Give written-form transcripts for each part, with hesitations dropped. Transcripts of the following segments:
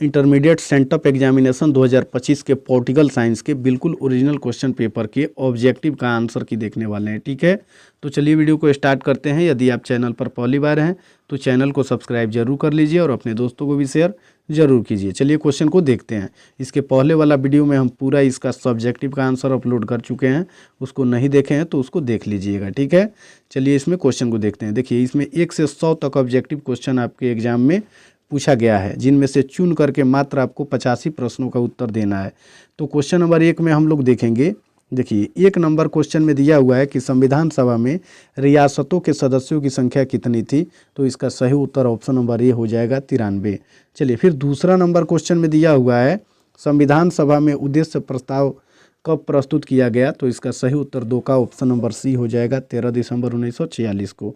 Intermediate sent up examination 2025 के political science के बिल्कुल ओरिजिनल क्वेश्चन पेपर के ऑब्जेक्टिव का आंसर की देखने वाले हैं। ठीक है, तो चलिए वीडियो को स्टार्ट करते हैं। यदि आप चैनल पर पहली बार हैं तो चैनल को सब्सक्राइब जरूर कर लीजिए और अपने दोस्तों को भी शेयर जरूर कीजिए। चलिए क्वेश्चन को देखते हैं। इसके पहले वाला वीडियो में हम पूरा इसका सब्जेक्टिव का आंसर अपलोड कर चुके हैं, उसको नहीं देखे हैं तो उसको देख लीजिएगा। ठीक है, चलिए इसमें क्वेश्चन को देखते हैं। देखिए, इसमें 1 से 100 तक ऑब्जेक्टिव क्वेश्चन आपके एग्जाम में पूछा गया है, जिनमें से चुन करके मात्र आपको 85 प्रश्नों का उत्तर देना है। तो क्वेश्चन नंबर 1 में हम लोग देखेंगे। देखिए, 1 नंबर क्वेश्चन में दिया हुआ है कि संविधान सभा में रियासतों के सदस्यों की संख्या कितनी थी। तो इसका सही उत्तर ऑप्शन नंबर ए हो जाएगा 93। चलिए फिर दूसरा नंबर क्वेश्चन में दिया हुआ है संविधान सभा में उद्देश्य प्रस्ताव कब प्रस्तुत किया गया। तो इसका सही उत्तर 2 का ऑप्शन नंबर सी हो जाएगा 13 दिसंबर 1946 को।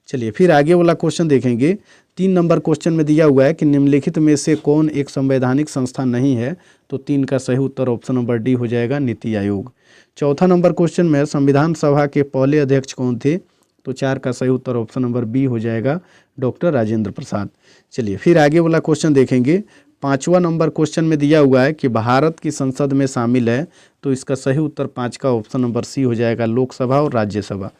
चलिए फिर आगे वाला क्वेश्चन देखेंगे। 3 नंबर क्वेश्चन में दिया हुआ है कि निम्नलिखित में से कौन एक संवैधानिक संस्था नहीं है। तो 3 का सही उत्तर ऑप्शन नंबर डी हो जाएगा नीति आयोग। चौथा नंबर क्वेश्चन में संविधान सभा के पहले अध्यक्ष कौन थे। तो 4 का सही उत्तर ऑप्शन नंबर बी हो जाएगा डॉक्टर राजेंद्र प्रसाद। चलिए फिर आगे वाला क्वेश्चन देखेंगे। 5वां नंबर क्वेश्चन में दिया हुआ है कि भारत की संसद में शामिल है। तो इसका सही उत्तर 5 का ऑप्शन नंबर सी हो जाएगा लोकसभा और राज्यसभा।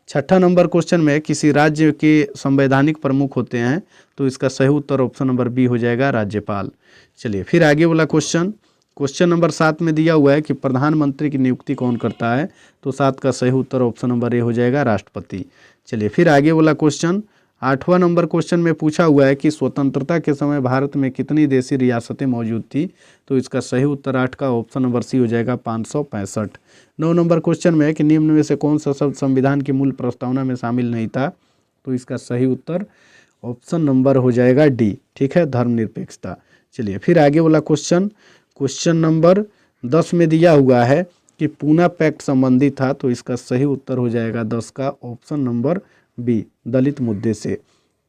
6ठा नंबर क्वेश्चन में किसी राज्य के संवैधानिक प्रमुख होते हैं। तो इसका सही उत्तर ऑप्शन नंबर बी हो जाएगा राज्यपाल। चलिए फिर आगे वाला क्वेश्चन नंबर 7 में दिया हुआ है कि प्रधानमंत्री की नियुक्ति कौन करता है। तो 7 का सही उत्तर ऑप्शन नंबर ए हो जाएगा राष्ट्रपति। चलिए फिर आगे वाला क्वेश्चन 8वां नंबर क्वेश्चन में पूछा हुआ है कि स्वतंत्रता के समय भारत में कितनी देशी रियासतें मौजूद थी। तो इसका सही उत्तर 8 का ऑप्शन नंबर सी हो जाएगा 565। 9 नंबर क्वेश्चन में है कि निम्न में से कौन सा शब्द संविधान की मूल प्रस्तावना में शामिल नहीं था। तो इसका सही उत्तर ऑप्शन नंबर हो जाएगा डी। ठीक है, धर्मनिरपेक्षता। चलिए फिर आगे वाला क्वेश्चन नंबर 10 में दिया हुआ है कि पूना पैक्ट संबंधी था। तो इसका सही उत्तर हो जाएगा 10 का ऑप्शन नंबर बी दलित मुद्दे से।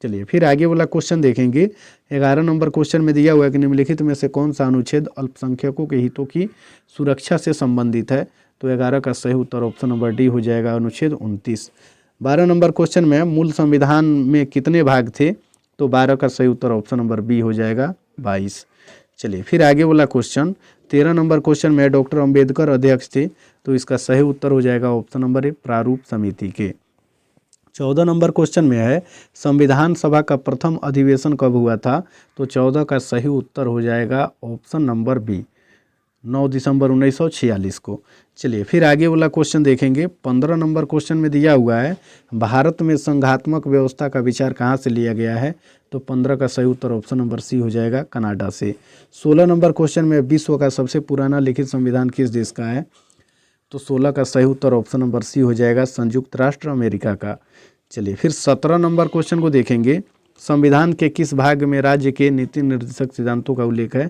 चलिए फिर आगे वाला क्वेश्चन देखेंगे। 11 नंबर क्वेश्चन में दिया हुआ है कि निम्नलिखित में से कौन सा अनुच्छेद अल्पसंख्यकों के हितों की सुरक्षा से संबंधित है। तो 11 का सही उत्तर ऑप्शन नंबर डी हो जाएगा अनुच्छेद 29। 12 नंबर क्वेश्चन में मूल संविधान में कितने भाग थे। तो 12 का सही उत्तर ऑप्शन नंबर बी हो जाएगा 22। चलिए फिर आगे वाला क्वेश्चन 13 नंबर क्वेश्चन में डॉक्टर अंबेडकर अध्यक्ष थे। तो इसका सही उत्तर हो जाएगा ऑप्शन नंबर ए प्रारूप समिति के। 14 नंबर क्वेश्चन में है संविधान सभा का प्रथम अधिवेशन कब हुआ था। तो 14 का सही उत्तर हो जाएगा ऑप्शन नंबर बी 9 दिसंबर 1946 को। चलिए फिर आगे वाला क्वेश्चन देखेंगे। 15 नंबर क्वेश्चन में दिया हुआ है भारत में संघात्मक व्यवस्था का विचार कहाँ से लिया गया है। तो 15 का सही उत्तर ऑप्शन नंबर सी हो जाएगा कनाडा से। 16 नंबर क्वेश्चन में विश्व का सबसे पुराना लिखित संविधान किस देश का है। तो 16 का सही उत्तर ऑप्शन नंबर सी हो जाएगा संयुक्त राष्ट्र अमेरिका का। चलिए फिर 17 नंबर क्वेश्चन को देखेंगे। संविधान के किस भाग में राज्य के नीति निर्देशक सिद्धांतों का उल्लेख है।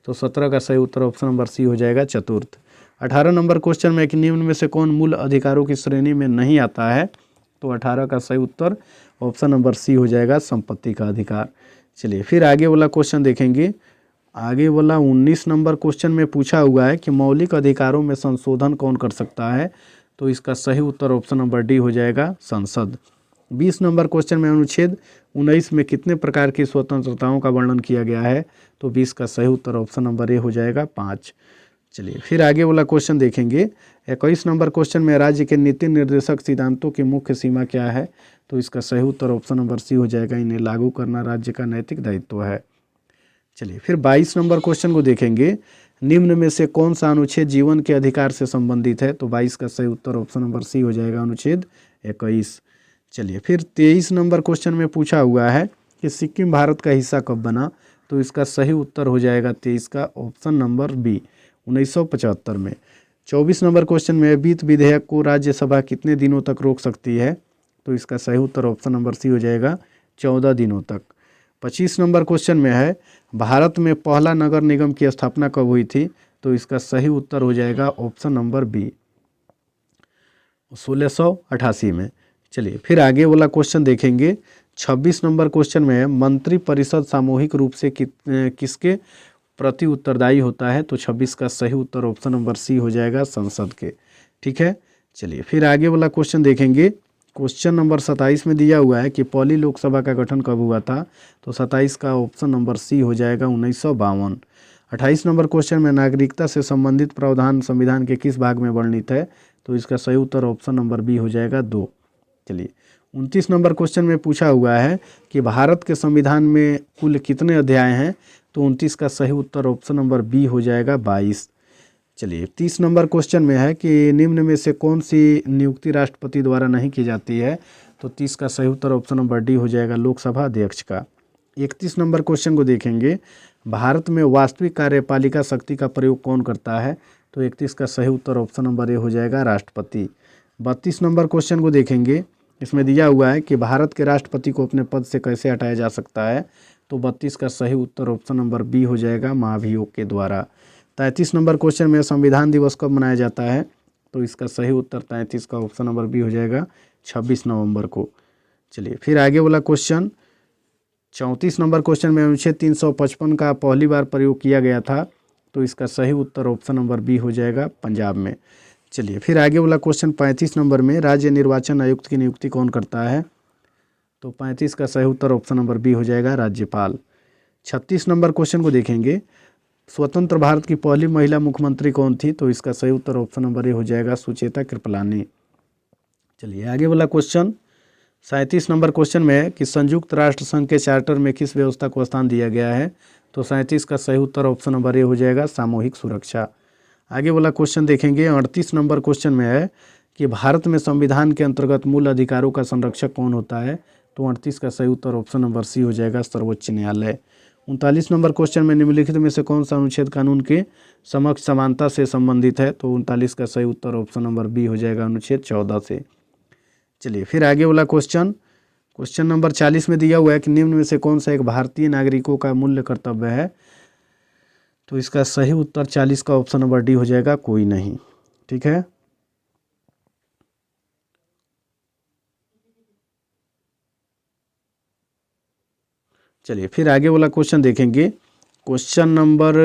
तो 17 का सही उत्तर ऑप्शन नंबर सी हो जाएगा चतुर्थ। 18 नंबर क्वेश्चन में कि निम्न में से कौन मूल अधिकारों की श्रेणी में नहीं आता है। तो 18 का सही उत्तर ऑप्शन नंबर सी हो जाएगा संपत्ति का अधिकार। चलिए फिर आगे वाला क्वेश्चन देखेंगे। आगे वाला 19 नंबर क्वेश्चन में पूछा हुआ है कि मौलिक अधिकारों में संशोधन कौन कर सकता है। तो इसका सही उत्तर ऑप्शन नंबर डी हो जाएगा संसद। 20 नंबर क्वेश्चन में अनुच्छेद 19 में कितने प्रकार की स्वतंत्रताओं का वर्णन किया गया है। तो 20 का सही उत्तर ऑप्शन नंबर ए हो जाएगा 5। चलिए फिर आगे वाला क्वेश्चन देखेंगे। 21 नंबर क्वेश्चन में राज्य के नीति निर्देशक सिद्धांतों की मुख्य सीमा क्या है। तो इसका सही उत्तर ऑप्शन नंबर सी हो जाएगा इन्हें लागू करना राज्य का नैतिक दायित्व है। चलिए फिर 22 नंबर क्वेश्चन को देखेंगे। निम्न में से कौन सा अनुच्छेद जीवन के अधिकार से संबंधित है। तो 22 का सही उत्तर ऑप्शन नंबर सी हो जाएगा अनुच्छेद 21। चलिए फिर 23 नंबर क्वेश्चन में पूछा हुआ है कि सिक्किम भारत का हिस्सा कब बना। तो इसका सही उत्तर हो जाएगा 23 का ऑप्शन नंबर बी 1975 में। 24 नंबर क्वेश्चन में वित्त विधेयक को राज्यसभा कितने दिनों तक रोक सकती है। तो इसका सही उत्तर ऑप्शन नंबर सी हो जाएगा 14 दिनों तक। 25 नंबर क्वेश्चन में है भारत में पहला नगर निगम की स्थापना कब हुई थी। तो इसका सही उत्तर हो जाएगा ऑप्शन नंबर बी 1688 में। चलिए फिर आगे वाला क्वेश्चन देखेंगे। 26 नंबर क्वेश्चन में है मंत्रिपरिषद सामूहिक रूप से किसके प्रति उत्तरदायी होता है। तो 26 का सही उत्तर ऑप्शन नंबर सी हो जाएगा संसद के। ठीक है, चलिए फिर आगे वाला क्वेश्चन देखेंगे। क्वेश्चन नंबर 27 में दिया हुआ है कि पहली लोकसभा का गठन कब हुआ था, तो 27 का ऑप्शन नंबर सी हो जाएगा 1952। 28 नंबर क्वेश्चन में नागरिकता से संबंधित प्रावधान संविधान के किस भाग में वर्णित है, तो इसका सही उत्तर ऑप्शन नंबर बी हो जाएगा 2। चलिए 29 नंबर क्वेश्चन में पूछा हुआ है कि भारत के संविधान में कुल कितने अध्याय हैं, तो 29 का सही उत्तर ऑप्शन नंबर बी हो जाएगा 22। चलिए 30 नंबर क्वेश्चन में है कि निम्न में से कौन सी नियुक्ति राष्ट्रपति द्वारा नहीं की जाती है, तो 30 का सही उत्तर ऑप्शन नंबर डी हो जाएगा लोकसभा अध्यक्ष का। 31 नंबर क्वेश्चन को देखेंगे, भारत में वास्तविक कार्यपालिका शक्ति का प्रयोग कौन करता है, तो 31 का सही उत्तर ऑप्शन नंबर ए हो जाएगा राष्ट्रपति। 32 नंबर क्वेश्चन को देखेंगे, इसमें दिया हुआ है कि भारत के राष्ट्रपति को अपने पद से कैसे हटाया जा सकता है, तो 32 का सही उत्तर ऑप्शन नंबर बी हो जाएगा महाभियोग के द्वारा। 33 नंबर क्वेश्चन में संविधान दिवस कब मनाया जाता है, तो इसका सही उत्तर 33 का ऑप्शन नंबर बी हो जाएगा 26 नवंबर को। चलिए फिर आगे वाला क्वेश्चन 34 नंबर क्वेश्चन में अनुच्छेद 355 का पहली बार प्रयोग किया गया था, तो इसका सही उत्तर ऑप्शन नंबर बी हो जाएगा पंजाब में। चलिए फिर आगे वाला क्वेश्चन 35 नंबर में राज्य निर्वाचन आयुक्त की नियुक्ति कौन करता है, तो 35 का सही उत्तर ऑप्शन नंबर बी हो जाएगा राज्यपाल। 36 नंबर क्वेश्चन को देखेंगे, स्वतंत्र भारत की पहली महिला मुख्यमंत्री कौन थी, तो इसका सही उत्तर ऑप्शन नंबर ए हो जाएगा सुचेता कृपलानी। चलिए आगे वाला क्वेश्चन 37 नंबर क्वेश्चन में है कि संयुक्त राष्ट्र संघ के चार्टर में किस व्यवस्था को स्थान दिया गया है, तो 37 का सही उत्तर ऑप्शन नंबर ए हो जाएगा सामूहिक सुरक्षा। आगे वाला क्वेश्चन देखेंगे 38 नंबर क्वेश्चन में है कि भारत में संविधान के अंतर्गत मूल अधिकारों का संरक्षक कौन होता है, तो 38 का सही उत्तर ऑप्शन नंबर सी हो जाएगा सर्वोच्च न्यायालय। 39 नंबर क्वेश्चन में निम्नलिखित में से कौन सा अनुच्छेद कानून के समक्ष समानता से संबंधित है, तो 39 का सही उत्तर ऑप्शन नंबर बी हो जाएगा अनुच्छेद 14 से। चलिए फिर आगे वाला क्वेश्चन नंबर 40 में दिया हुआ है कि निम्न में से कौन सा एक भारतीय नागरिकों का मूल्य कर्तव्य है, तो इसका सही उत्तर 40 का ऑप्शन नंबर डी हो जाएगा कोई नहीं। ठीक है, चलिए फिर आगे वाला क्वेश्चन देखेंगे। क्वेश्चन नंबर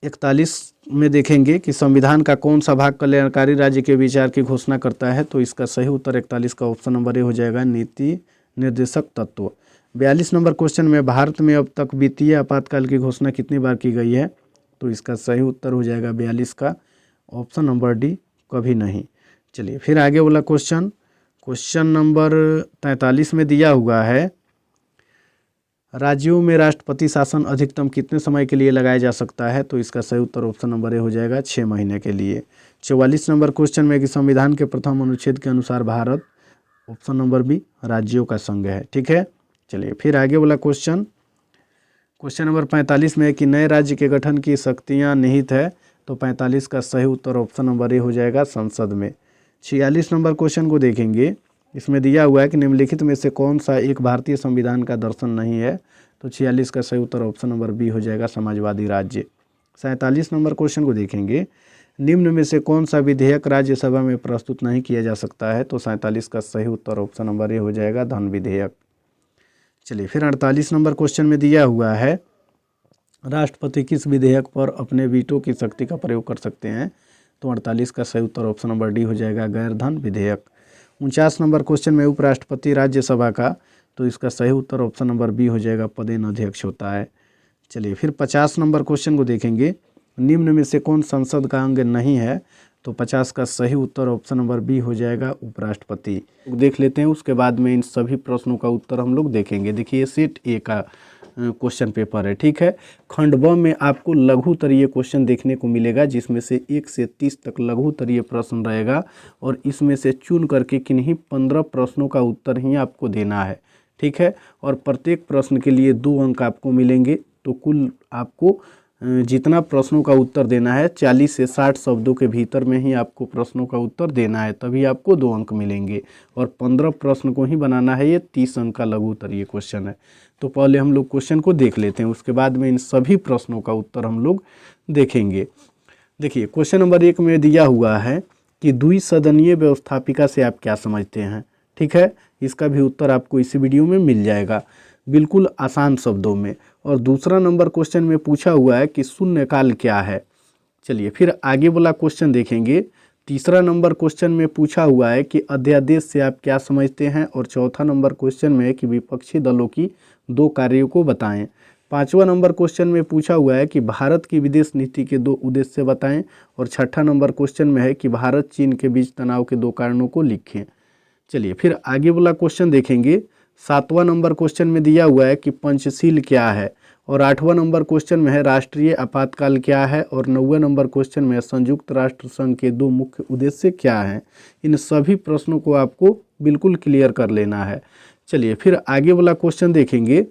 41 में देखेंगे कि संविधान का कौन सा भाग कल्याणकारी राज्य के विचार की घोषणा करता है, तो इसका सही उत्तर 41 का ऑप्शन नंबर ए हो जाएगा नीति निर्देशक तत्व। 42 नंबर क्वेश्चन में भारत में अब तक वित्तीय आपातकाल की घोषणा कितनी बार की गई है, तो इसका सही उत्तर हो जाएगा 42 का ऑप्शन नंबर डी कभी नहीं। चलिए फिर आगे वाला क्वेश्चन नंबर 43 में दिया हुआ है राज्यों में राष्ट्रपति शासन अधिकतम कितने समय के लिए लगाया जा सकता है, तो इसका सही उत्तर ऑप्शन नंबर ए हो जाएगा 6 महीने के लिए। 44 नंबर क्वेश्चन में कि संविधान के प्रथम अनुच्छेद के अनुसार भारत ऑप्शन नंबर बी राज्यों का संघ है। ठीक है, चलिए फिर आगे वाला क्वेश्चन नंबर 45 में कि नए राज्य के गठन की शक्तियां निहित है, तो 45 का सही उत्तर ऑप्शन नंबर ए हो जाएगा संसद में। 46 नंबर क्वेश्चन को देखेंगे, इसमें दिया हुआ है कि निम्नलिखित में से कौन सा एक भारतीय संविधान का दर्शन नहीं है, तो 46 का सही उत्तर ऑप्शन नंबर बी हो जाएगा समाजवादी राज्य। 47 नंबर क्वेश्चन को देखेंगे, निम्न में से कौन सा विधेयक राज्यसभा में प्रस्तुत नहीं किया जा सकता है, तो 47 का सही उत्तर ऑप्शन नंबर ए हो जाएगा धन विधेयक। चलिए फिर 48 नंबर क्वेश्चन में दिया हुआ है राष्ट्रपति किस विधेयक पर अपने वीटो की शक्ति का प्रयोग कर सकते हैं, तो 48 का सही उत्तर ऑप्शन नंबर डी हो जाएगा गैर धन विधेयक। 49 नंबर क्वेश्चन में उपराष्ट्रपति राज्यसभा का, तो इसका सही उत्तर ऑप्शन नंबर बी हो जाएगा पदेन अध्यक्ष होता है। चलिए फिर 50 नंबर क्वेश्चन को देखेंगे, निम्न में से कौन संसद का अंग नहीं है, तो 50 का सही उत्तर ऑप्शन नंबर बी हो जाएगा उपराष्ट्रपति। देख लेते हैं, उसके बाद में इन सभी प्रश्नों का उत्तर हम लोग देखेंगे। देखिए सेट ए का क्वेश्चन पेपर है। ठीक है, खंड ब में आपको लघु उत्तरीय क्वेश्चन देखने को मिलेगा, जिसमें से 1 से 30 तक लघु उत्तरीय प्रश्न रहेगा और इसमें से चुन करके किन्हीं 15 प्रश्नों का उत्तर ही आपको देना है। ठीक है, और प्रत्येक प्रश्न के लिए 2 अंक आपको मिलेंगे, तो कुल आपको जितना प्रश्नों का उत्तर देना है 40 से 60 शब्दों के भीतर में ही आपको प्रश्नों का उत्तर देना है, तभी आपको 2 अंक मिलेंगे। और 15 प्रश्न को ही बनाना है, ये 30 अंक का लघु उत्तरीय क्वेश्चन है। तो पहले हम लोग क्वेश्चन को देख लेते हैं, उसके बाद में इन सभी प्रश्नों का उत्तर हम लोग देखेंगे। देखिए क्वेश्चन नंबर 1 में दिया हुआ है कि द्विसदनीय व्यवस्थापिका से आप क्या समझते हैं। ठीक है, इसका भी उत्तर आपको इसी वीडियो में मिल जाएगा बिल्कुल आसान शब्दों में। और दूसरा नंबर क्वेश्चन में पूछा हुआ है कि शून्यकाल क्या है। चलिए फिर आगे वाला क्वेश्चन देखेंगे, तीसरा नंबर क्वेश्चन में पूछा हुआ है कि अध्यादेश से आप क्या समझते हैं, और चौथा नंबर क्वेश्चन में है कि विपक्षी दलों की दो कार्यों को बताएं। पांचवा नंबर क्वेश्चन में पूछा हुआ है कि भारत की विदेश नीति के दो उद्देश्य बताएं, और छठा नंबर क्वेश्चन में है कि भारत चीन के बीच तनाव के दो कारणों को लिखें। चलिए फिर आगे वाला क्वेश्चन देखेंगे। सातवां नंबर क्वेश्चन में दिया हुआ है कि पंचशील क्या है, और आठवां नंबर क्वेश्चन में है राष्ट्रीय आपातकाल क्या है, और नौवें नंबर क्वेश्चन में है संयुक्त राष्ट्र संघ के दो मुख्य उद्देश्य क्या हैं। इन सभी प्रश्नों को आपको बिल्कुल क्लियर कर लेना है। चलिए फिर आगे वाला क्वेश्चन देखेंगे।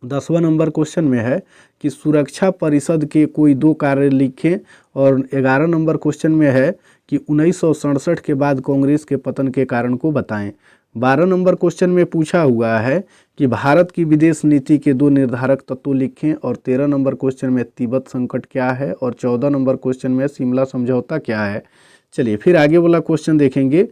10वां नंबर क्वेश्चन में है कि सुरक्षा परिषद के कोई दो कार्य लिखें, और 11 नंबर क्वेश्चन में है कि 1967 के बाद कांग्रेस के पतन के कारण को बताएं। 12 नंबर क्वेश्चन में पूछा हुआ है कि भारत की विदेश नीति के दो निर्धारक तत्व लिखें, और 13 नंबर क्वेश्चन में तिब्बत संकट क्या है, और 14 नंबर क्वेश्चन में शिमला समझौता क्या है। चलिए फिर आगे वाला क्वेश्चन देखेंगे,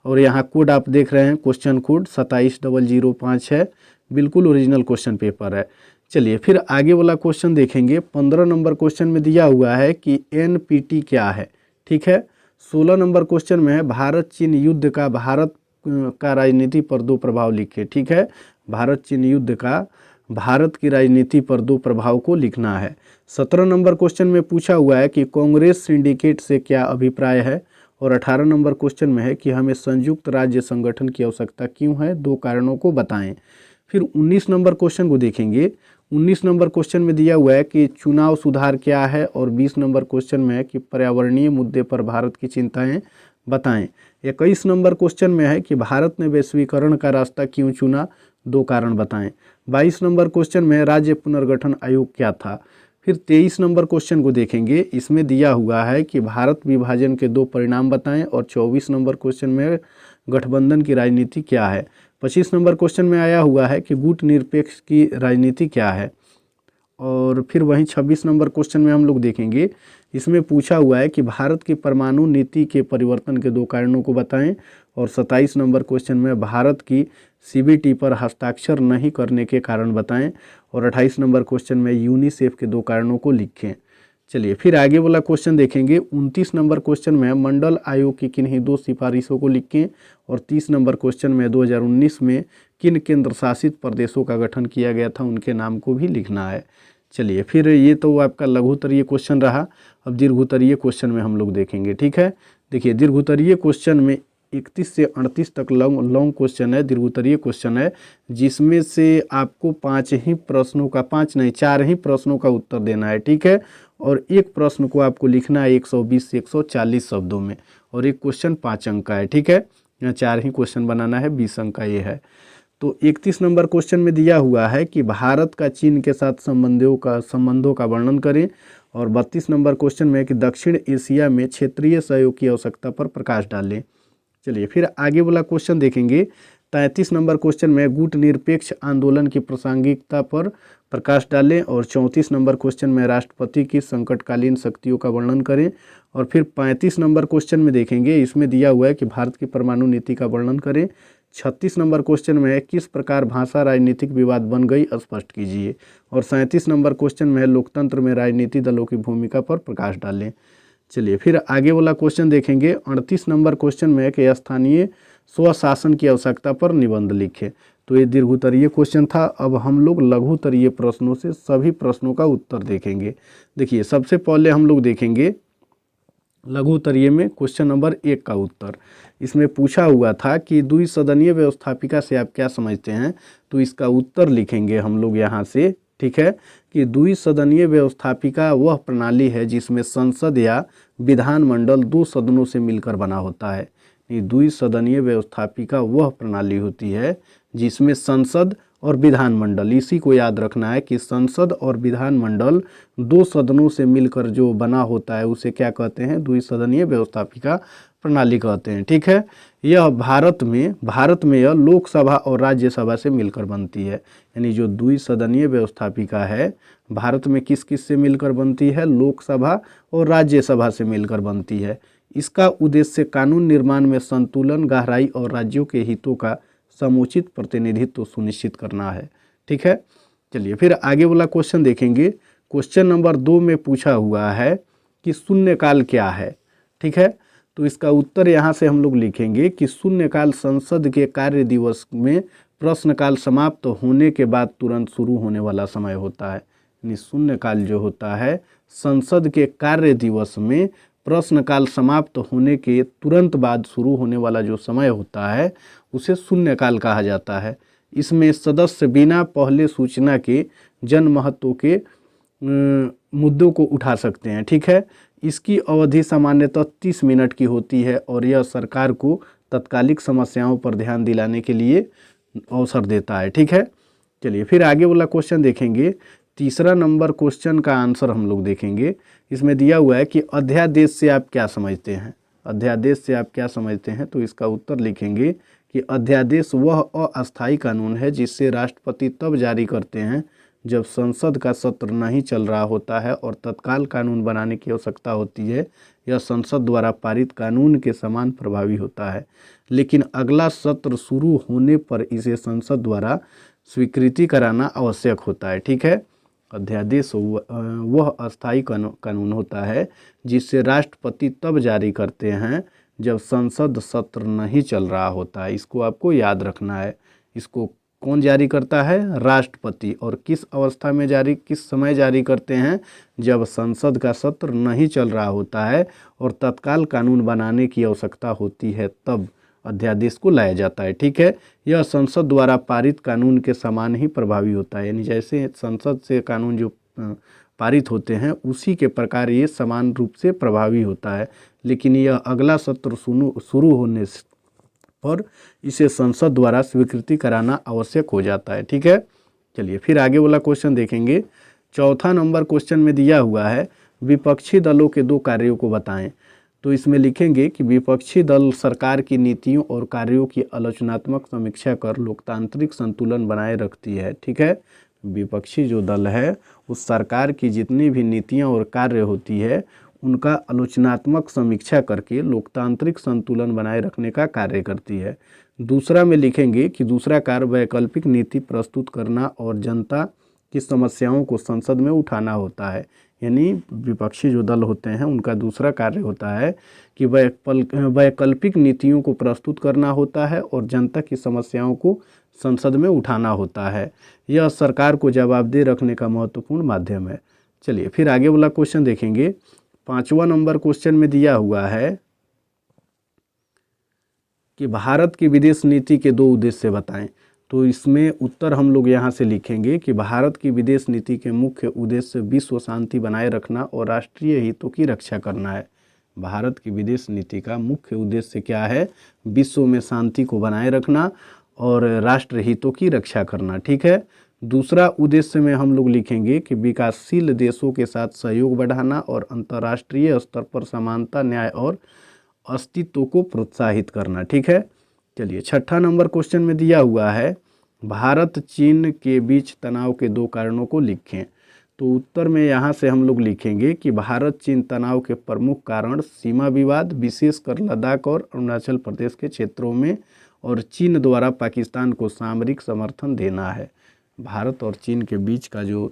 और यहाँ कोड आप देख रहे हैं, क्वेश्चन कोड 27005 है, बिल्कुल ओरिजिनल क्वेश्चन पेपर है। चलिए फिर आगे वाला क्वेश्चन देखेंगे। 15 नंबर क्वेश्चन में दिया हुआ है कि एनपीटी क्या है, ठीक है। 16 नंबर क्वेश्चन में है भारत चीन युद्ध का भारत का राजनीति पर दो प्रभाव लिखे, ठीक है। भारत चीन युद्ध का भारत की राजनीति पर दो प्रभाव को लिखना है। 17 नंबर क्वेश्चन में पूछा हुआ है कि कांग्रेस सिंडिकेट से क्या अभिप्राय है, और 18 नंबर क्वेश्चन में है कि हमें संयुक्त राज्य संगठन की आवश्यकता क्यों है, दो कारणों को बताएं। फिर 19 नंबर क्वेश्चन को देखेंगे। 19 नंबर क्वेश्चन में दिया हुआ है कि चुनाव सुधार क्या है, और 20 नंबर क्वेश्चन में है कि पर्यावरणीय मुद्दे पर भारत की चिंताएं बताएं। 21 नंबर क्वेश्चन में है कि भारत ने वैश्वीकरण का रास्ता क्यों चुना, दो कारण बताएं। 22 नंबर क्वेश्चन में राज्य पुनर्गठन आयोग क्या था। फिर 23 नंबर क्वेश्चन को देखेंगे। इसमें दिया हुआ है कि भारत विभाजन के दो परिणाम बताएं, और 24 नंबर क्वेश्चन में गठबंधन की राजनीति क्या है। 25 नंबर क्वेश्चन में आया हुआ है कि गुट निरपेक्ष की राजनीति क्या है। और फिर वहीं 26 नंबर क्वेश्चन में हम लोग देखेंगे। इसमें पूछा हुआ है कि भारत की परमाणु नीति के परिवर्तन के दो कारणों को बताएं, और 27 नंबर क्वेश्चन में भारत की सीबीटी पर हस्ताक्षर नहीं करने के कारण बताएं, और 28 नंबर क्वेश्चन में यूनिसेफ के दो कारणों को लिखें। चलिए फिर आगे वाला क्वेश्चन देखेंगे। 29 नंबर क्वेश्चन में मंडल आयोग की किन्हीं दो सिफारिशों को लिखें, और 30 नंबर क्वेश्चन में 2019 में किन केंद्र शासित प्रदेशों का गठन किया गया था, उनके नाम को भी लिखना है। चलिए फिर ये तो आपका लघुत्तरीय क्वेश्चन रहा। अब दीर्घोत्तरीय क्वेश्चन में हम लोग देखेंगे, ठीक है। देखिए दीर्घोत्तरीय क्वेश्चन में 31 से 38 तक लॉन्ग क्वेश्चन है, दीर्घोत्तरीय क्वेश्चन है, जिसमें से आपको 5 ही प्रश्नों का 5 नहीं 4 ही प्रश्नों का उत्तर देना है, ठीक है। और एक प्रश्न को आपको लिखना है 120 से 140 शब्दों में, और एक क्वेश्चन 5 अंक का है, ठीक है। यहाँ 4 ही क्वेश्चन बनाना है, 20 अंक का ये है। तो 31 नंबर क्वेश्चन में दिया हुआ है कि भारत का चीन के साथ संबंधों का वर्णन करें, और 32 नंबर क्वेश्चन में है कि दक्षिण एशिया में क्षेत्रीय सहयोग की आवश्यकता पर प्रकाश डालें। चलिए फिर आगे वाला क्वेश्चन देखेंगे। 33 नंबर क्वेश्चन में गुट निरपेक्ष आंदोलन की प्रासंगिकता पर प्रकाश डालें, और 34 नंबर क्वेश्चन में राष्ट्रपति की संकटकालीन शक्तियों का वर्णन करें। और फिर 35 नंबर क्वेश्चन में देखेंगे। इसमें दिया हुआ है कि भारत की परमाणु नीति का वर्णन करें। 36 नंबर क्वेश्चन में है किस प्रकार भाषा राजनीतिक विवाद बन गई, स्पष्ट कीजिए। और 37 नंबर क्वेश्चन में है लोकतंत्र में राजनीतिक दलों की भूमिका पर प्रकाश डालें। चलिए फिर आगे वाला क्वेश्चन देखेंगे। 38 नंबर क्वेश्चन में है कि स्थानीय स्वशासन की आवश्यकता पर निबंध लिखें। तो ये दीर्घोत्तरीय क्वेश्चन था। अब हम लोग लघुत्तरीय प्रश्नों से सभी प्रश्नों का उत्तर देखेंगे। देखिए सबसे पहले हम लोग देखेंगे लघुत्तरीय में क्वेश्चन नंबर 1 का उत्तर। इसमें पूछा हुआ था कि द्विसदनीय व्यवस्थापिका से आप क्या समझते हैं, तो इसका उत्तर लिखेंगे हम लोग यहाँ से, ठीक है, कि द्विसदनीय व्यवस्थापिका वह प्रणाली है जिसमें संसद या विधानमंडल दो सदनों से मिलकर बना होता है। द्विसदनीय व्यवस्थापिका वह प्रणाली होती है जिसमें संसद और विधानमंडल, इसी को याद रखना है कि संसद और विधानमंडल दो सदनों से मिलकर जो बना होता है उसे क्या कहते हैं, द्विसदनीय व्यवस्थापिका प्रणाली कहते हैं, ठीक है। यह भारत में यह लोकसभा और राज्यसभा से मिलकर बनती है। यानी जो द्विसदनीय व्यवस्थापिका है भारत में किस किस से मिलकर बनती है, लोकसभा और राज्यसभा से मिलकर बनती है। इसका उद्देश्य कानून निर्माण में संतुलन, गहराई और राज्यों के हितों का समुचित प्रतिनिधित्व सुनिश्चित करना है, ठीक है। चलिए फिर आगे वाला क्वेश्चन देखेंगे। क्वेश्चन नंबर 2 में पूछा हुआ है कि शून्यकाल क्या है, ठीक है। तो इसका उत्तर यहाँ से हम लोग लिखेंगे कि शून्यकाल संसद के कार्य दिवस में प्रश्नकाल समाप्त होने के बाद तुरंत शुरू होने वाला समय होता है। यानी शून्यकाल जो होता है संसद के कार्य दिवस में प्रश्नकाल समाप्त होने के तुरंत बाद शुरू होने वाला जो समय होता है उसे शून्यकाल कहा जाता है। इसमें सदस्य बिना पहले सूचना के जन महत्व के मुद्दों को उठा सकते हैं। ठीक है, इसकी अवधि सामान्यतः 30 मिनट की होती है और यह सरकार को तत्कालिक समस्याओं पर ध्यान दिलाने के लिए अवसर देता है। ठीक है, चलिए फिर आगे वाला क्वेश्चन देखेंगे। तीसरा नंबर क्वेश्चन का आंसर हम लोग देखेंगे। इसमें दिया हुआ है कि अध्यादेश से आप क्या समझते हैं। अध्यादेश से आप क्या समझते हैं, तो इसका उत्तर लिखेंगे कि अध्यादेश वह अस्थायी कानून है जिससे राष्ट्रपति तब जारी करते हैं जब संसद का सत्र नहीं चल रहा होता है और तत्काल कानून बनाने की आवश्यकता होती है। यह संसद द्वारा पारित कानून के समान प्रभावी होता है, लेकिन अगला सत्र शुरू होने पर इसे संसद द्वारा स्वीकृति कराना आवश्यक होता है। ठीक है, अध्यादेश वह अस्थायी कानून होता है जिससे राष्ट्रपति तब जारी करते हैं जब संसद सत्र नहीं चल रहा होता है। इसको आपको याद रखना है। इसको कौन जारी करता है? राष्ट्रपति। और किस अवस्था में जारी, किस समय जारी करते हैं? जब संसद का सत्र नहीं चल रहा होता है और तत्काल कानून बनाने की आवश्यकता होती है, तब अध्यादेश को लाया जाता है। ठीक है, यह संसद द्वारा पारित कानून के समान ही प्रभावी होता है। यानी जैसे संसद से कानून जो पारित होते हैं उसी के प्रकार ये समान रूप से प्रभावी होता है, लेकिन यह अगला सत्र शुरू होने पर इसे संसद द्वारा स्वीकृति कराना आवश्यक हो जाता है। ठीक है, चलिए फिर आगे वाला क्वेश्चन देखेंगे। चौथा नंबर क्वेश्चन में दिया हुआ है विपक्षी दलों के 2 कार्यों को बताएं। तो इसमें लिखेंगे कि विपक्षी दल सरकार की नीतियों और कार्यों की आलोचनात्मक समीक्षा कर लोकतांत्रिक संतुलन बनाए रखती है। ठीक है, विपक्षी जो दल है उस सरकार की जितनी भी नीतियां और कार्य होती है उनका आलोचनात्मक समीक्षा करके लोकतांत्रिक संतुलन बनाए रखने का कार्य करती है। दूसरा में लिखेंगे कि दूसरा कार्य वैकल्पिक नीति प्रस्तुत करना और जनता की समस्याओं को संसद में उठाना होता है। यानी विपक्षी जो दल होते हैं उनका दूसरा कार्य होता है कि वैकल्पिक नीतियों को प्रस्तुत करना होता है और जनता की समस्याओं को संसद में उठाना होता है। यह सरकार को जवाबदेह रखने का महत्वपूर्ण माध्यम है। चलिए फिर आगे वाला क्वेश्चन देखेंगे। 5वां नंबर क्वेश्चन में दिया हुआ है कि भारत की विदेश नीति के 2 उद्देश्य बताएं। तो इसमें उत्तर हम लोग यहाँ से लिखेंगे कि भारत की विदेश नीति के मुख्य उद्देश्य विश्व शांति बनाए रखना और राष्ट्रीय हितों की रक्षा करना है। भारत की विदेश नीति का मुख्य उद्देश्य क्या है? विश्व में शांति को बनाए रखना और राष्ट्र हितों की रक्षा करना। ठीक है, दूसरा उद्देश्य में हम लोग लिखेंगे कि विकासशील देशों के साथ सहयोग बढ़ाना और अंतर्राष्ट्रीय स्तर पर समानता, न्याय और अस्तित्व को प्रोत्साहित करना। ठीक है, चलिए 6ठा नंबर क्वेश्चन में दिया हुआ है भारत चीन के बीच तनाव के 2 कारणों को लिखें। तो उत्तर में यहाँ से हम लोग लिखेंगे कि भारत चीन तनाव के प्रमुख कारण सीमा विवाद, विशेषकर लद्दाख और अरुणाचल प्रदेश के क्षेत्रों में, और चीन द्वारा पाकिस्तान को सामरिक समर्थन देना है। भारत और चीन के बीच का जो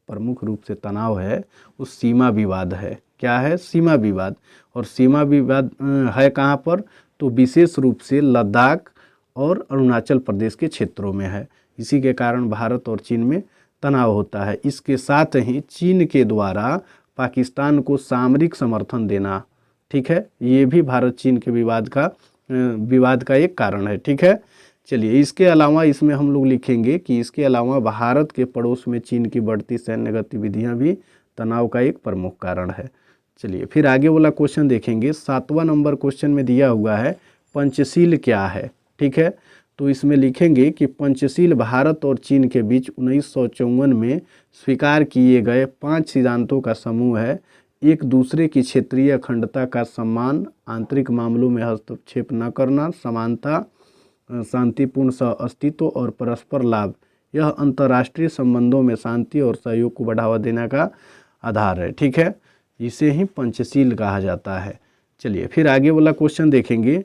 प्रमुख रूप से तनाव है वो सीमा विवाद है। क्या है? सीमा विवाद। और सीमा विवाद है कहाँ पर? तो विशेष रूप से लद्दाख और अरुणाचल प्रदेश के क्षेत्रों में है। इसी के कारण भारत और चीन में तनाव होता है। इसके साथ ही चीन के द्वारा पाकिस्तान को सामरिक समर्थन देना, ठीक है, ये भी भारत चीन के विवाद का एक कारण है। ठीक है, चलिए इसके अलावा इसमें हम लोग लिखेंगे कि इसके अलावा भारत के पड़ोस में चीन की बढ़ती सैन्य गतिविधियां भी तनाव का एक प्रमुख कारण है। चलिए फिर आगे वाला क्वेश्चन देखेंगे। 7वां नंबर क्वेश्चन में दिया हुआ है पंचशील क्या है। ठीक है, तो इसमें लिखेंगे कि पंचशील भारत और चीन के बीच 1954 में स्वीकार किए गए 5 सिद्धांतों का समूह है। एक दूसरे की क्षेत्रीय अखंडता का सम्मान, आंतरिक मामलों में हस्तक्षेप न करना, समानता, शांतिपूर्ण सह-अस्तित्व और परस्पर लाभ। यह अंतर्राष्ट्रीय संबंधों में शांति और सहयोग को बढ़ावा देने का आधार है। ठीक है, इसे ही पंचशील कहा जाता है। चलिए फिर आगे वाला क्वेश्चन देखेंगे।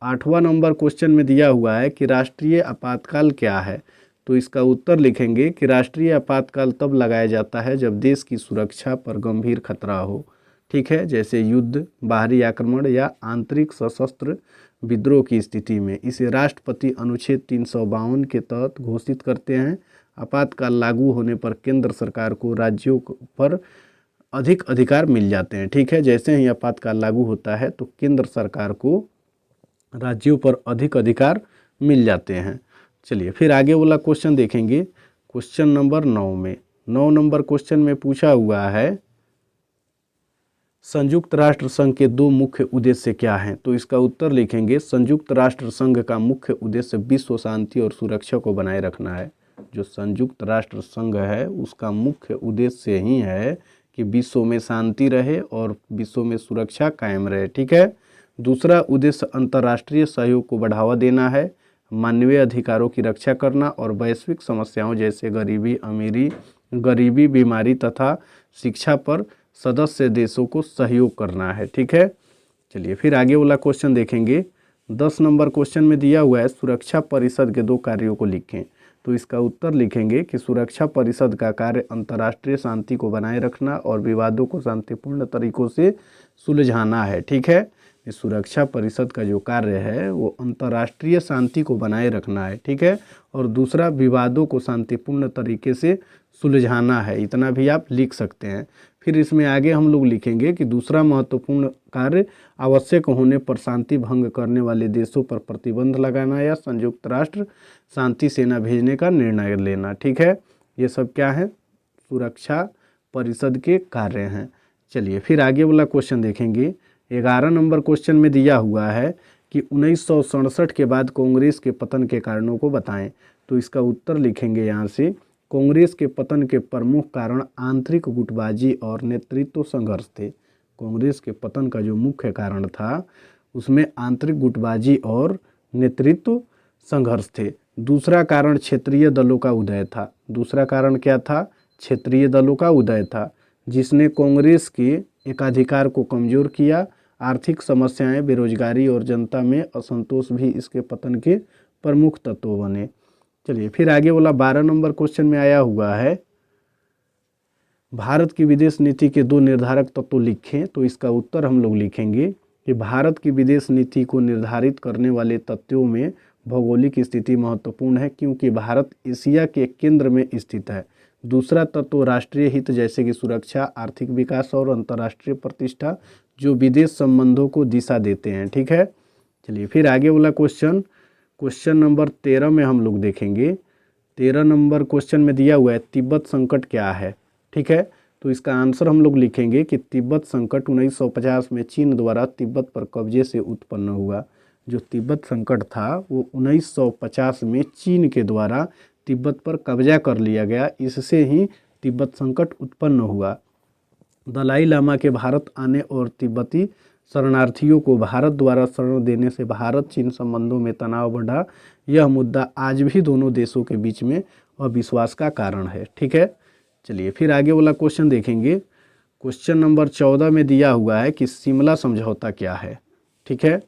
8वां नंबर क्वेश्चन में दिया हुआ है कि राष्ट्रीय आपातकाल क्या है। तो इसका उत्तर लिखेंगे कि राष्ट्रीय आपातकाल तब लगाया जाता है जब देश की सुरक्षा पर गंभीर खतरा हो। ठीक है, जैसे युद्ध, बाहरी आक्रमण या आंतरिक सशस्त्र विद्रोह की स्थिति में। इसे राष्ट्रपति अनुच्छेद 352 के तहत घोषित करते हैं। आपातकाल लागू होने पर केंद्र सरकार को राज्यों पर अधिक अधिकार मिल जाते हैं। ठीक है, जैसे ही आपातकाल लागू होता है तो केंद्र सरकार को राज्यों पर अधिक अधिकार मिल जाते हैं। चलिए फिर आगे वाला क्वेश्चन देखेंगे। क्वेश्चन नंबर 9 में 9 नंबर क्वेश्चन में पूछा हुआ है संयुक्त राष्ट्र संघ के 2 मुख्य उद्देश्य क्या हैं? तो इसका उत्तर लिखेंगे संयुक्त राष्ट्र संघ का मुख्य उद्देश्य विश्व शांति और सुरक्षा को बनाए रखना है। जो संयुक्त राष्ट्र संघ है उसका मुख्य उद्देश्य ही है कि विश्व में शांति रहे और विश्व में सुरक्षा कायम रहे। ठीक है। दूसरा उद्देश्य अंतर्राष्ट्रीय सहयोग को बढ़ावा देना है, मानवीय अधिकारों की रक्षा करना और वैश्विक समस्याओं जैसे गरीबी, बीमारी तथा शिक्षा पर सदस्य देशों को सहयोग करना है। ठीक है। चलिए फिर आगे वाला क्वेश्चन देखेंगे। 10 नंबर क्वेश्चन में दिया हुआ है सुरक्षा परिषद के 2 कार्यों को लिखें। तो इसका उत्तर लिखेंगे कि सुरक्षा परिषद का कार्य अंतर्राष्ट्रीय शांति को बनाए रखना और विवादों को शांतिपूर्ण तरीकों से सुलझाना है। ठीक है। इस सुरक्षा परिषद का जो कार्य है वो अंतर्राष्ट्रीय शांति को बनाए रखना है। ठीक है। और दूसरा विवादों को शांतिपूर्ण तरीके से सुलझाना है। इतना भी आप लिख सकते हैं। फिर इसमें आगे हम लोग लिखेंगे कि दूसरा महत्वपूर्ण कार्य आवश्यक होने पर शांति भंग करने वाले देशों पर प्रतिबंध लगाना या संयुक्त राष्ट्र शांति सेना भेजने का निर्णय लेना। ठीक है। ये सब क्या है? सुरक्षा परिषद के कार्य हैं। चलिए फिर आगे वाला क्वेश्चन देखेंगे। 11 नंबर क्वेश्चन में दिया हुआ है कि 1967 के बाद कांग्रेस के पतन के कारणों को बताएं। तो इसका उत्तर लिखेंगे यहाँ से कांग्रेस के पतन के प्रमुख कारण आंतरिक गुटबाजी और नेतृत्व संघर्ष थे। कांग्रेस के पतन का जो मुख्य कारण था उसमें आंतरिक गुटबाजी और नेतृत्व संघर्ष थे। दूसरा कारण क्षेत्रीय दलों का उदय था। दूसरा कारण क्या था? क्षेत्रीय दलों का उदय था, जिसने कांग्रेस के एकाधिकार को कमजोर किया। आर्थिक समस्याएं, बेरोजगारी और जनता में असंतोष भी इसके पतन के प्रमुख तत्व बने। चलिए फिर आगे वाला 12 नंबर क्वेश्चन में आया हुआ है भारत की विदेश नीति के 2 निर्धारक तत्व लिखें। तो इसका उत्तर हम लोग लिखेंगे कि भारत की विदेश नीति को निर्धारित करने वाले तत्वों में भौगोलिक स्थिति महत्वपूर्ण है, क्योंकि भारत एशिया के केंद्र में स्थित है। दूसरा तत्व राष्ट्रीय हित जैसे कि सुरक्षा, आर्थिक विकास और अंतर्राष्ट्रीय प्रतिष्ठा जो विदेश संबंधों को दिशा देते हैं। ठीक है। चलिए फिर आगे वाला क्वेश्चन नंबर 13 में हम लोग देखेंगे। 13 नंबर क्वेश्चन में दिया हुआ है तिब्बत संकट क्या है। ठीक है। तो इसका आंसर हम लोग लिखेंगे कि तिब्बत संकट 1950 में चीन द्वारा तिब्बत पर कब्जे से उत्पन्न हुआ। जो तिब्बत संकट था वो 1950 में चीन के द्वारा तिब्बत पर कब्जा कर लिया गया। इससे ही तिब्बत संकट उत्पन्न हुआ। दलाई लामा के भारत आने और तिब्बती शरणार्थियों को भारत द्वारा शरण देने से भारत चीन संबंधों में तनाव बढ़ा। यह मुद्दा आज भी दोनों देशों के बीच में अविश्वास का कारण है। ठीक है। चलिए फिर आगे वाला क्वेश्चन देखेंगे। क्वेश्चन नंबर 14 में दिया हुआ है कि शिमला समझौता क्या है। ठीक है।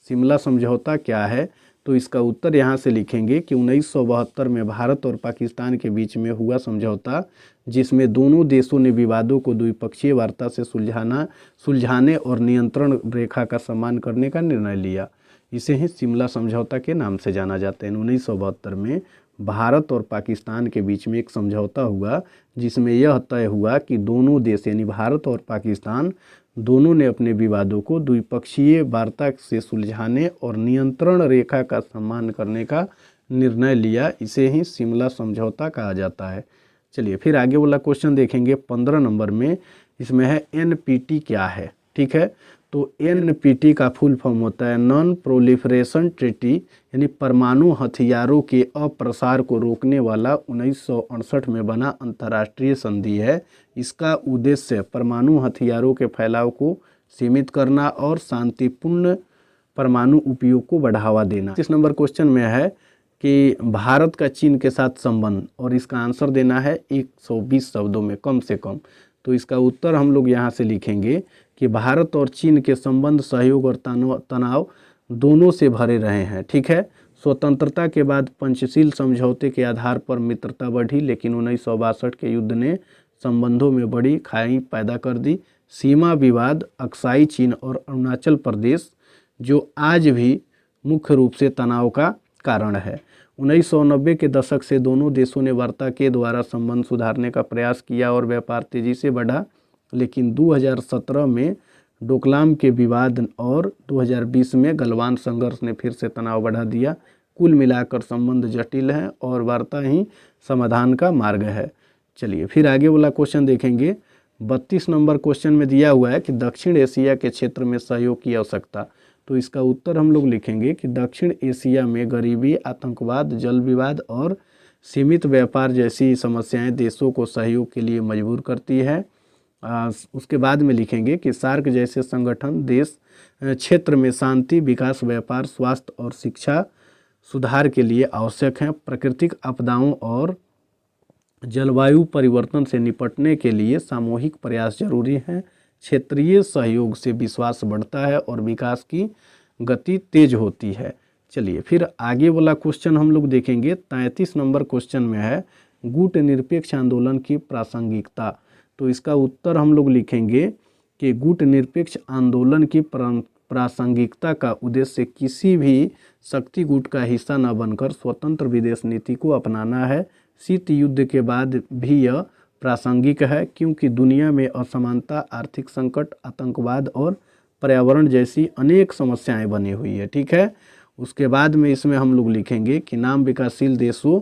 शिमला समझौता क्या है? तो इसका उत्तर यहाँ से लिखेंगे कि 1972 में भारत और पाकिस्तान के बीच में हुआ समझौता, जिसमें दोनों देशों ने विवादों को द्विपक्षीय वार्ता से सुलझाने और नियंत्रण रेखा का सम्मान करने का निर्णय लिया। इसे ही शिमला समझौता के नाम से जाना जाता है। 1972 में भारत और पाकिस्तान के बीच में एक समझौता हुआ, जिसमें यह तय हुआ कि दोनों देश यानी भारत और पाकिस्तान दोनों ने अपने विवादों को द्विपक्षीय वार्ता से सुलझाने और नियंत्रण रेखा का सम्मान करने का निर्णय लिया। इसे ही शिमला समझौता कहा जाता है। चलिए फिर आगे वाला क्वेश्चन देखेंगे 15 नंबर में। इसमें है एनपीटी क्या है। ठीक है। तो एनपीटी का फुल फॉर्म होता है नॉन प्रोलिफरेशन ट्रीटी, यानी परमाणु हथियारों के अप्रसार को रोकने वाला 1968 में बना अंतर्राष्ट्रीय संधि है। इसका उद्देश्य परमाणु हथियारों के फैलाव को सीमित करना और शांतिपूर्ण परमाणु उपयोग को बढ़ावा देना। इस नंबर क्वेश्चन में है कि भारत का चीन के साथ संबंध, और इसका आंसर देना है 120 शब्दों में कम से कम। तो इसका उत्तर हम लोग यहाँ से लिखेंगे कि भारत और चीन के संबंध सहयोग और तनाव दोनों से भरे रहे हैं। ठीक है। स्वतंत्रता के बाद पंचशील समझौते के आधार पर मित्रता बढ़ी, लेकिन 1962 के युद्ध ने संबंधों में बड़ी खाई पैदा कर दी, सीमा विवाद अक्साई चीन और अरुणाचल प्रदेश, जो आज भी मुख्य रूप से तनाव का कारण है। 1990 के दशक से दोनों देशों ने वार्ता के द्वारा संबंध सुधारने का प्रयास किया और व्यापार तेजी से बढ़ा, लेकिन 2017 में डोकलाम के विवाद और 2020 में गलवान संघर्ष ने फिर से तनाव बढ़ा दिया। कुल मिलाकर संबंध जटिल हैं और वार्ता ही समाधान का मार्ग है। चलिए फिर आगे वाला क्वेश्चन देखेंगे। 32 नंबर क्वेश्चन में दिया हुआ है कि दक्षिण एशिया के क्षेत्र में सहयोग की आवश्यकता। तो इसका उत्तर हम लोग लिखेंगे कि दक्षिण एशिया में गरीबी, आतंकवाद, जल विवाद और सीमित व्यापार जैसी समस्याएं देशों को सहयोग के लिए मजबूर करती है। उसके बाद में लिखेंगे कि सार्क जैसे संगठन देश क्षेत्र में शांति, विकास, व्यापार, स्वास्थ्य और शिक्षा सुधार के लिए आवश्यक हैं। प्राकृतिक आपदाओं और जलवायु परिवर्तन से निपटने के लिए सामूहिक प्रयास जरूरी हैं। क्षेत्रीय सहयोग से विश्वास बढ़ता है और विकास की गति तेज होती है। चलिए फिर आगे वाला क्वेश्चन हम लोग देखेंगे। 33 नंबर क्वेश्चन में है गुट निरपेक्ष आंदोलन की प्रासंगिकता। तो इसका उत्तर हम लोग लिखेंगे कि गुट निरपेक्ष आंदोलन की प्रासंगिकता का उद्देश्य किसी भी शक्ति गुट का हिस्सा न बनकर स्वतंत्र विदेश नीति को अपनाना है। शीत युद्ध के बाद भी यह प्रासंगिक है, क्योंकि दुनिया में असमानता, आर्थिक संकट, आतंकवाद और पर्यावरण जैसी अनेक समस्याएं बनी हुई है। ठीक है। उसके बाद में इसमें हम लोग लिखेंगे कि नाम विकासशील देशों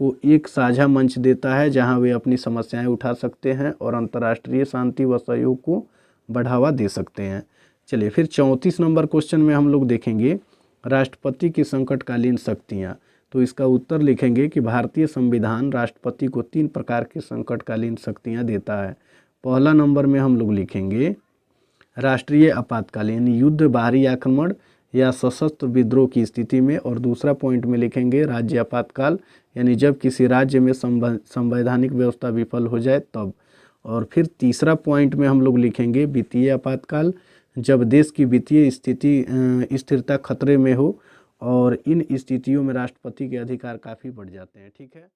को एक साझा मंच देता है जहां वे अपनी समस्याएं उठा सकते हैं और अंतर्राष्ट्रीय शांति व सहयोग को बढ़ावा दे सकते हैं। चलिए फिर 34 नंबर क्वेश्चन में हम लोग देखेंगे राष्ट्रपति की संकटकालीन शक्तियाँ। तो इसका उत्तर लिखेंगे कि भारतीय संविधान राष्ट्रपति को 3 प्रकार की संकटकालीन शक्तियाँ देता है। पहला नंबर में हम लोग लिखेंगे राष्ट्रीय आपातकालीन, युद्ध, बाहरी आक्रमण या सशस्त्र विद्रोह की स्थिति में, और दूसरा पॉइंट में लिखेंगे राज्य आपातकाल, यानी जब किसी राज्य में संवैधानिक व्यवस्था विफल हो जाए तब। और फिर तीसरा पॉइंट में हम लोग लिखेंगे वित्तीय आपातकाल, जब देश की वित्तीय स्थिरता खतरे में हो, और इन स्थितियों में राष्ट्रपति के अधिकार काफ़ी बढ़ जाते हैं। ठीक है।